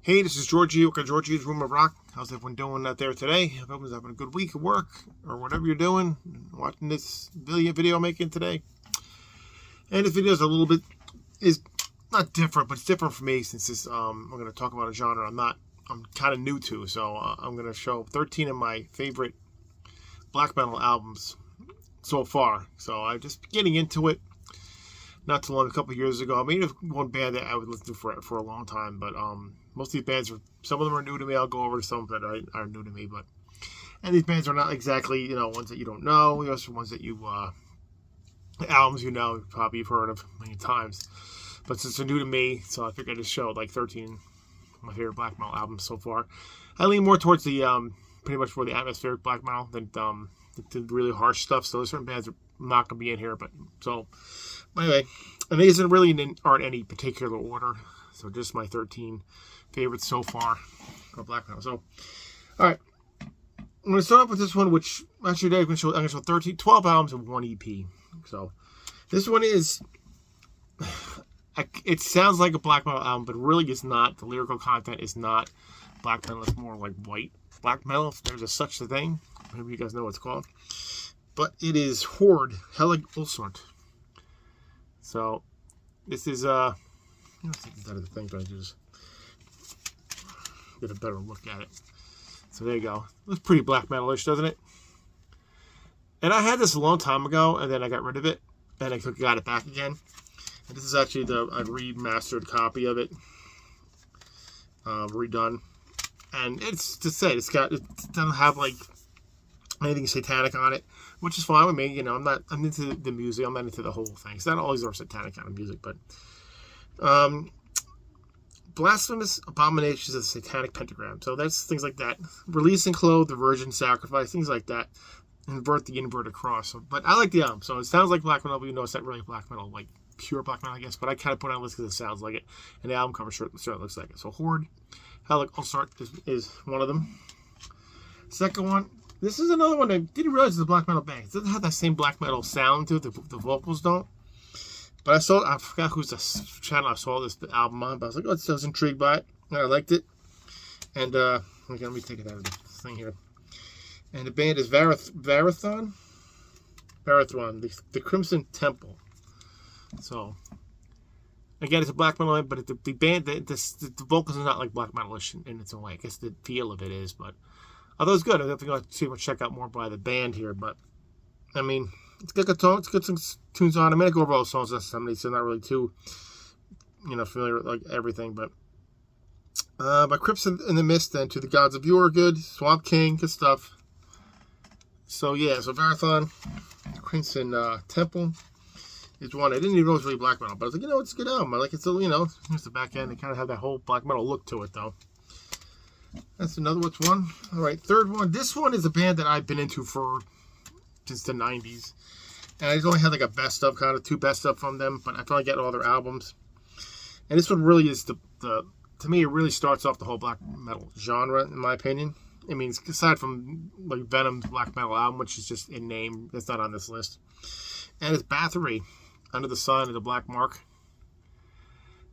Hey, this is Georgie with Georgie's Room of Rock. How's everyone doing out there today? Hope everyone's having a good week of work or whatever you're doing. Watching this video making today. And this video is a little bit, is not different, but it's different for me since this, I'm going to talk about a genre I'm kind of new to. So I'm going to show 13 of my favorite black metal albums so far. So I'm just getting into it. Not too long, a couple of years ago. I mean, one band that I would listen to for a long time, but most of these bands some of them are new to me. I'll go over to some that are new to me, and these bands are not exactly ones that you don't know. Those are ones that you albums probably you've heard of many times, but since they're new to me, so I figured I'd just show like 13 of my favorite black metal albums so far. I lean more towards the pretty much for the atmospheric black metal than the really harsh stuff. So there's certain bands that are not gonna be in here, but so. Anyway, and these aren't any particular order, so just my 13 favorites so far of black metal. So, all right, I'm going to start off with this one, which actually I'm going to show 12 albums and one EP. So, this one is, it sounds like a black metal album, but really is not. The lyrical content is not black metal. It's more like white black metal, if there's such a thing. Maybe you guys know what it's called. But it is Horde, Helig Ulsort. So, this is, let's take this out of the thing, but I just get a better look at it. So, there you go. It looks pretty black metal-ish, doesn't it? And I had this a long time ago, and then I got rid of it, and I got it back again. And this is actually a remastered copy of it, redone. And it's to say, it doesn't have, like, anything satanic on it, which is fine with me. I'm into the music. I'm not into the whole thing. It's not always our satanic kind of music, but blasphemous abominations of the satanic pentagram. So that's things like that. Release and clothe the virgin sacrifice, things like that. Invert the inverted cross. So, but I like the album. So it sounds like black metal, but it's not really black metal, like pure black metal, I guess. But I kind of put it on a list because it sounds like it, and the album cover certainly looks like it. So Horde, Helig Ulsort is one of them. Second one. This is another one I didn't realize it's a black metal band. It doesn't have that same black metal sound to it. The vocals don't. But I forgot who's the channel I saw the album on. But I was like, I was intrigued by it. And I liked it. And, let me take it out of the thing here. And the band is Varathron, the Crimson Temple. So, again, it's a black metal band, but the band, the vocals are not like black metalish in its own way. I guess the feel of it is, but although it's good, I definitely want to see check out more by the band here. But I mean, it's got it's got some tunes on. I'm gonna go over all the songs so I'm not really too, familiar with like everything. But by Crypts in the Mist, then To the Gods of Yore, good. Swamp King, good stuff. So yeah, so Varathron, Crimson Temple is one I didn't even know it was really black metal, but I was like, it's a good album. I like it. So here's the back end. They kind of have that whole black metal look to it, though. That's another one. All right, third one. This one is a band that I've been into since the 90s. And I just only had like a best of, kind of two best of from them, but I finally get all their albums. And this one really is to me, it really starts off the whole black metal genre, in my opinion. I mean, aside from like Venom's black metal album, which is just in name, it's not on this list. And it's Bathory, Under the Sun of the Black Mark.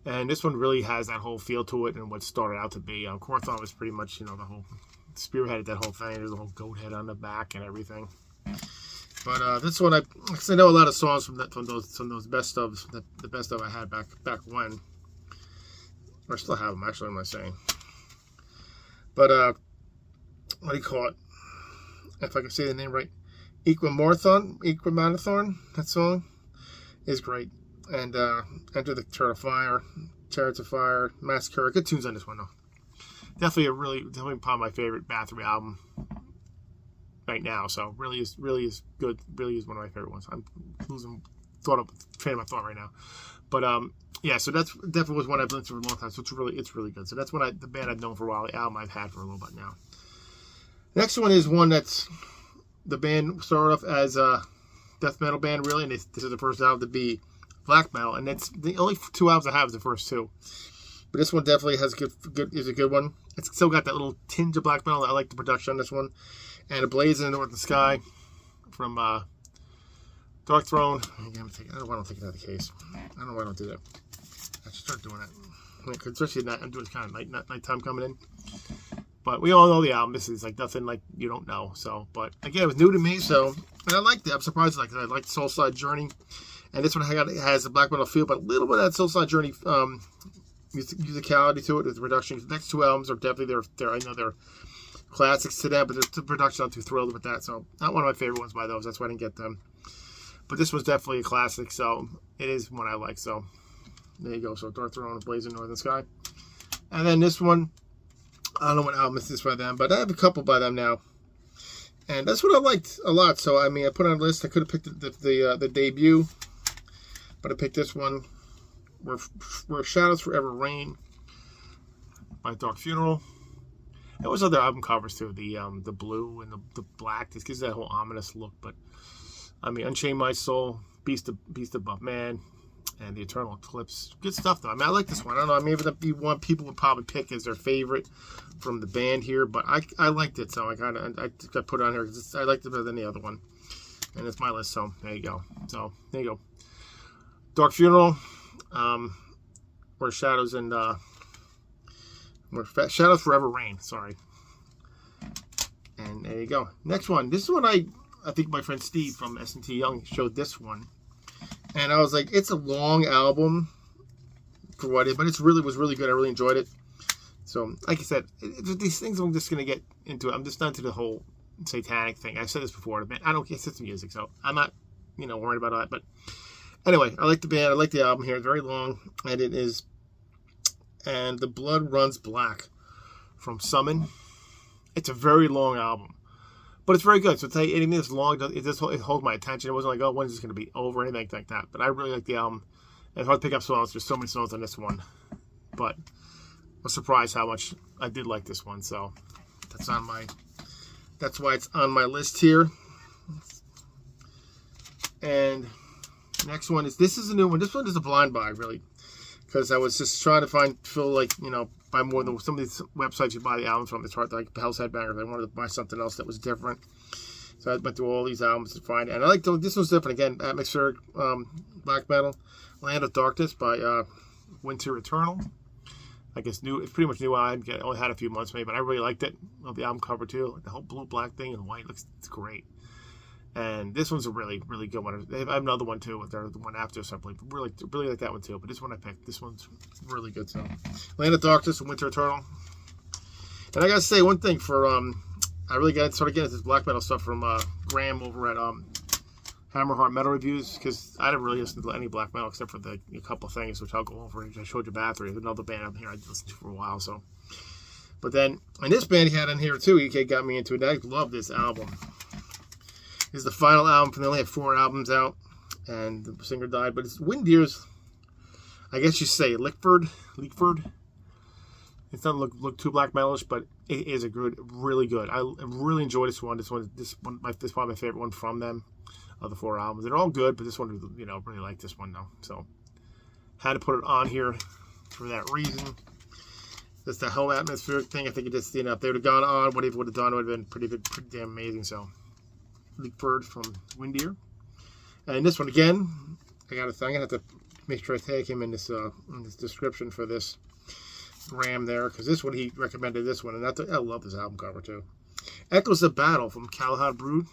And this one really has that whole feel to it and what started out to be. Korthon was pretty much, the whole spearheaded that whole thing. There's a whole goat head on the back and everything. But this one, I know a lot of songs from those best ofs, the best of I had back when. Or I still have them, actually, what am I saying? But, what do you call it? If I can say the name right. Equimanathorn, that song is great. And Enter the Chariots of Fire, Massacre. Good tunes on this one, though. Definitely probably my favorite Bathory album right now. So really is good. Really is one of my favorite ones. I'm losing train of my thought right now. But yeah, so that's definitely was one I've listened to for a long time. So it's really good. So that's the band I've known for a while. The album I've had for a little bit now. Next one is one that's the band started off as a death metal band, really, and this is the first album to be black metal, and that's the only two albums I have is the first two. But this one definitely is a good one. It's still got that little tinge of black metal. I like the production on this one. And A Blaze in the Northern Sky from Darkthrone. Again, I don't want to take it out of the case. I don't know why I don't do that. I should start doing it. especially at night. I'm doing kind of nighttime coming in. But we all know the album. This is like nothing like you don't know. So, but again, it was new to me. So, and I liked it. I'm surprised, like I liked Soulside Journey, and this one has a black metal feel, but a little bit of that Soulside Journey musicality to it. The production. The next two albums are definitely they're I know they're classics to them, but the production I'm too thrilled with that. So, not one of my favorite ones by those. That's why I didn't get them. But this was definitely a classic. So, it is one I like. So, there you go. So, Dark Throne, Blazing Northern Sky, and then this one. I don't know what album is this by them, but I have a couple by them now, and that's what I liked a lot. So I mean, I put on a list. I could have picked the debut, but I picked this one, "Where Shadows Forever Reign" by Dark Funeral. There was other album covers too, the blue and the black. This gives that whole ominous look. But I mean, Unchain My Soul, Beast Above Man, and The Eternal Eclipse. Good stuff, though. I mean, I like this one. I don't know. Maybe the one people would probably pick as their favorite from the band here, but I liked it, so I put it on here because I liked it better than the other one. And it's my list, so there you go. So, there you go. Dark Funeral, Where Shadows Forever Reign. Sorry. And there you go. Next one. This is one I think my friend Steve from S&T Young showed this one. And I was like, it's a long album for what it is, but it was really good. I really enjoyed it. So, like I said, these things I'm just going to get into. I'm just not into the whole satanic thing. I've said this before. I don't get the music, so I'm not, worried about that. But anyway, I like the band. I like the album here. It's very long, and it is. And The Blood Runs Black from Summon. It's a very long album. But it's very good. So anything that's long, it holds my attention. It wasn't like, oh, when's this going to be over, or anything like that. But I really like the album. It's hard to pick up songs. There's so many songs on this one. But I was surprised how much I did like this one. So that's why it's on my list here. And next one this is a new one. This one is a blind buy, really. Because I was just trying to feel like, buy more than some of these websites you buy the albums from. It's hard, like Hell's Headbangers. I wanted to buy something else that was different. So I went through all these albums to find it. And I like this one's different. Again, atmospheric black metal. Land of Darkness by Winter Eternal. I guess it's pretty much new. I only had a few months maybe, but I really liked it. Love the album cover too. The whole blue black thing and white it's great. And this one's a really, really good one. I have another one too, but they're the one after, so I really like that one too. But this one I picked. This one's really good. So, Land of Darkness and Winter Eternal. And I gotta say one thing for I really started getting into this black metal stuff from Graham over at Hammerheart Metal Reviews, because I didn't really listen to any black metal except for a couple of things which I'll go over. I showed you Bathory, another band up here I listened to for a while. So, but then and this band he had on here too, he got me into it. I love this album. This is the final album, and they only have 4 albums out, and the singer died. But it's Windear's, I guess you say, Lickford. It's not look too black metalish, but it is really good. I really enjoyed this one. This is probably my favorite one from them, of the 4 albums. They're all good, but this one, really like this one though. So had to put it on here for that reason. That's the whole atmospheric thing. I think it just, if they would have gone on, what it would have done would have been pretty damn amazing. So. Lickford from Windear. And this one again, I'm gonna have to make sure I tag him in this description for this Graham there, because this one he recommended this one, and I love this album cover too. Echoes of Battle from Galahad Brood.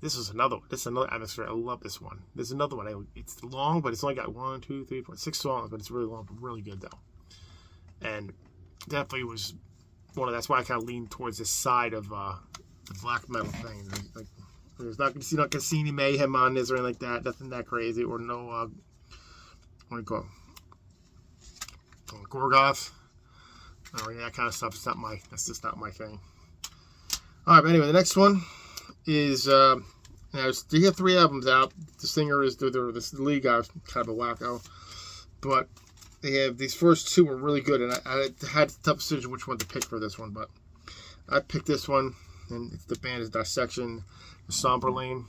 This is another one. This is another atmosphere. I love this one. There's another one. It's long, but it's only got 1, 2, 3, 4, 6 songs, but it's really long, but really good though. And definitely was. That's why I kind of lean towards this side of the black metal thing. There's not going to see any mayhem on this or anything like that. Nothing that crazy, or no what do you call it? Gorgoth or that kind of stuff. That's just not my thing. All right, but anyway, the next one is they have 3 albums out. The singer is the lead guy, kind of a wacko, but. They have these first 2 were really good, and I had a tough decision which one to pick for this one, but I picked this one, and the band is Dissection, Somberlane.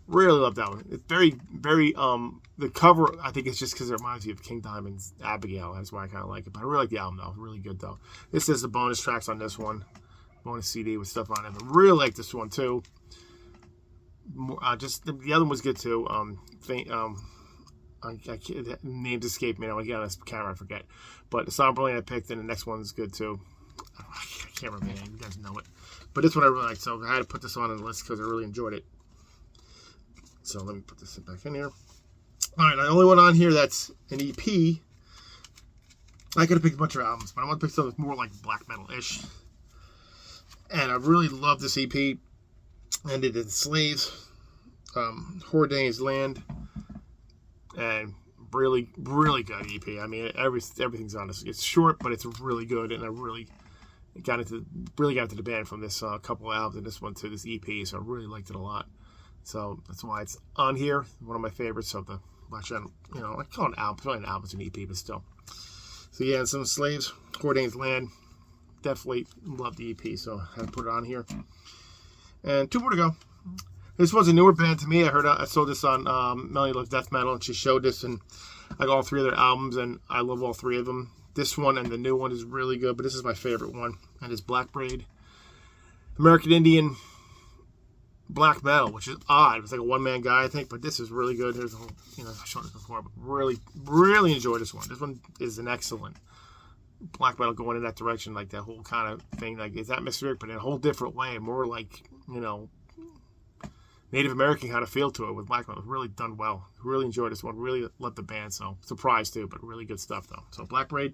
Really love that one. It's very, very, the cover, I think it's just because it reminds me of King Diamond's Abigail. That's why I kind of like it, but I really like the album, though. Really good, though. This is the bonus tracks on this one. Bonus CD with stuff on it. I really like this one, too. The other one was good, too. the names escape me now. Again, on this camera, I forget. But the Sovereign Brilliant I picked, and the next one's good too. I can't remember the name. You guys know it. But this one I really liked, so I had to put this on the list because I really enjoyed it. So let me put this back in here. All right, the only one on here that's an EP. I could have picked a bunch of albums, but I want to pick something more like black metal-ish. And I really love this EP. And it is Slaves, Hordane's Land, and really, really good EP. I mean, everything's on this. It's short, but it's really good, and I really got into the band from this couple of albums and this one to this EP, so I really liked it a lot. So that's why it's on here. One of my favorites of the Black Shadow. You know, I call it an album. It's not an album, it's an EP, but still. So yeah, and some Slaves, Hordane's Land. Definitely love the EP, so I had to put it on here. And 2 more to go. This was a newer band to me. I saw this on Melanie Loves Death Metal, and she showed this, and I got all 3 of their albums, and I love all 3 of them. This one and the new one is really good, but this is my favorite one, and it's Black Braid, American Indian black metal, which is odd. It's like a one-man guy, I think, but this is really good. There's a whole, I've shown it before, but really, really enjoy this one. This one is an excellent black metal going in that direction, like that whole kind of thing, like it's atmospheric, but in a whole different way, more like, Native American kind of feel to it with black metal. Really done well. Really enjoyed this one. Really loved the band, so surprised too, but really good stuff though. So Black Braid,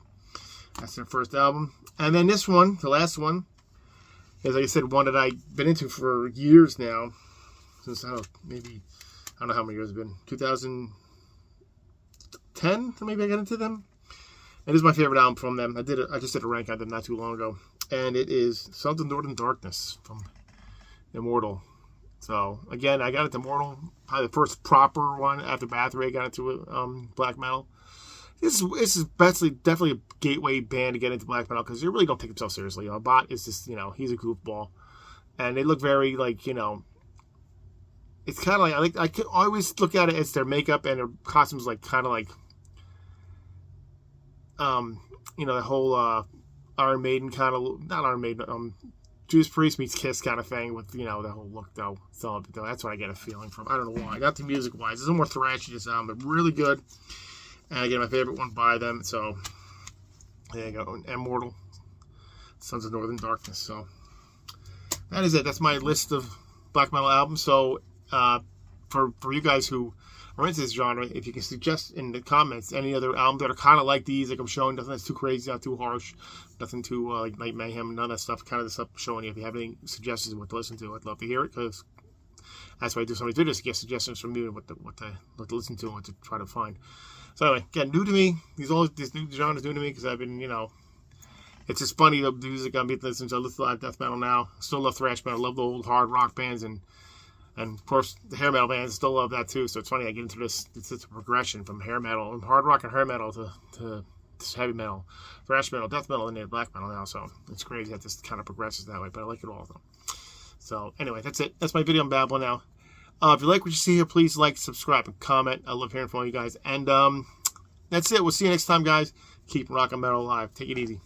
that's their first album. And then this one, the last one, is, like I said, one that I've been into for years now. Since, I don't know how many years it's been. 2010, maybe I got into them. And this is my favorite album from them. I just did a rank on them not too long ago. And it is Sons of Northern Darkness from Immortal. So, again, I got into Immortal, probably the first proper one after Bathory. I got into black metal. This is definitely a gateway band to get into black metal because you really don't take themselves seriously. Bot is just, he's a goofball. And they look very, like, it's kind of like, I always look at it as their makeup and their costumes, like, kind of like, the whole Iron Maiden kind of, not Iron Maiden, Judas Priest meets Kiss kind of thing with, the whole look, though. So that's what I get a feeling from. I don't know why. I got the music-wise. It's a more thrashy this album, but really good. And again, my favorite one by them. So, there you go. Immortal, Sons of Northern Darkness. So, that is it. That's my list of black metal albums. So, for you guys who are into this genre, if you can suggest in the comments any other albums that are kind of like these, like I'm showing, nothing that's too crazy, not too harsh, nothing too like Night Mayhem, none of that stuff, kind of the stuff I'm showing you. If you have any suggestions of what to listen to, I'd love to hear it, because that's why I do so many videos, to get suggestions from you and what to listen to and what to try to find. So anyway, again, new to me. This new genre is new to me because I've been, it's just funny, the music I'm listening to. I listen to a lot of death metal now. Still love thrash metal. Love the old hard rock bands and of course the hair metal bands. Still love that too. So it's funny I get into this. It's a progression from hair metal and hard rock and hair metal to heavy metal, thrash metal, death metal, and then black metal now. So it's crazy that this kind of progresses that way. But I like it all though. So anyway, that's it. That's my video. I'm babbling now. If you like what you see here, please like, subscribe, and comment. I love hearing from all you guys. And that's it. We'll see you next time, guys. Keep rockin' metal alive. Take it easy.